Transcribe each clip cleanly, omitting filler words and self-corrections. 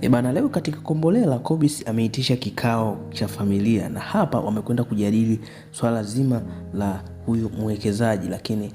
Bana, leo katika Kombolela Kobisi ameitisha kikao cha familia, na hapa wamekwenda kujadili swala zima la huyu mwekezaji. Lakini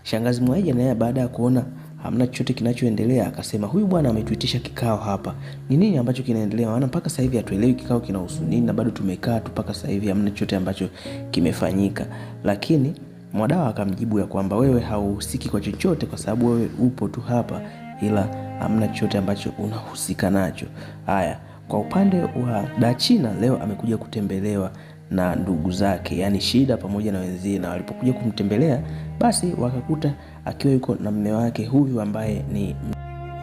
shangazi Mwaija naye baada ya kuona hamna chochote kinachoendelea akasema huyu bwana ametuitisha kikao hapa, ni nini ambacho kinaendelea? Maana mpaka sasa hivi hatuelewi kikao kinahusu nini, na bado tumekaa tu mpaka sasa hivi hamna chochote ambacho kimefanyika. Lakini Mwadawa akamjibu ya kwamba wewe hauhusiki kwa chochote kwa sababu wewe upo tu hapa, ila hamna chochote ambacho unahusika nacho. Haya, kwa upande wa Dachina leo amekuja kutembelewa na ndugu zake, yani Shida pamoja na wenzie, na walipokuja kumtembelea basi wakakuta akiwa yuko na mume wake huyu ambaye ni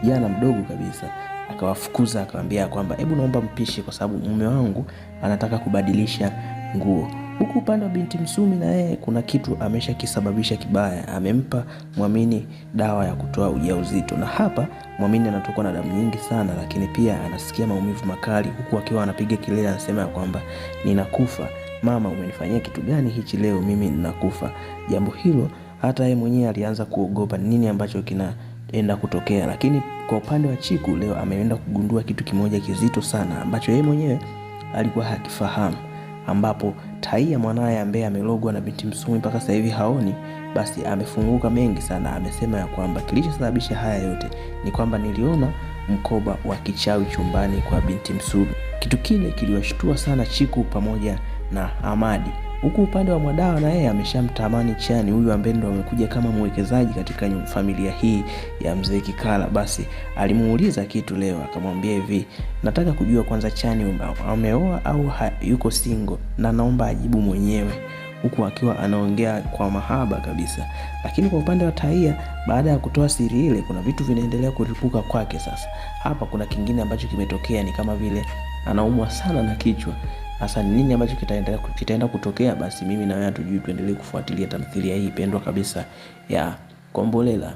jana mdogo kabisa. Akawafukuza, akamwambia kwamba hebu naomba mpishe kwa sababu mume wangu anataka kubadilisha nguo. Huku upande wa binti Msumi na yeye kuna kitu ameshakisababisha kibaya. Amempa Mwamini dawa ya kutoa ujauzito, na hapa Mwamini anatokwa na damu nyingi sana, lakini pia anasikia maumivu makali, huku akiwa anapiga kelele, anasema kwamba ninakufa. Mama, umenifanyia kitu gani hichi leo? Mimi ninakufa. Jambo hilo hata yeye mwenyewe alianza kuogopa nini ambacho kinaenda kutokea. Lakini kwa upande wa Chiku leo ameenda kugundua kitu kimoja kizito sana ambacho yeye mwenyewe alikuwa hakifahamu, ambapo Taia mwanae ambaye amelogwa na binti Msumi mpaka sasa hivi haoni, basi amefunguka mengi sana. Amesema ya kwamba kilichosababisha haya yote ni kwamba niliona mkoba wa kichawi chumbani kwa binti Msumi. Kitu kile kiliwashtua sana Chiku pamoja na Amadi. Huku upande wa Mwadawa na yeye ameshamtamani Chani, huyu ambaye ndo amekuja kama mwekezaji katika familia hii ya Mzee Kikala. Basi alimuuliza kitu leo, akamwambia hivi, nataka kujua kwanza Chani ameoa au yuko single, na naomba ajibu mwenyewe, huku akiwa anaongea kwa mahaba kabisa. Lakini kwa upande wa Taia, baada ya kutoa siri ile, kuna vitu vinaendelea kuripuka kwake. Sasa hapa kuna kingine ambacho kimetokea, ni kama vile anaumwa sana na kichwa. Hasa nini ambacho kitaenda kutokea? Basi mimi na wewe tujue, tuendelee kufuatilia tamthilia hii pendwa kabisa ya Kombolela.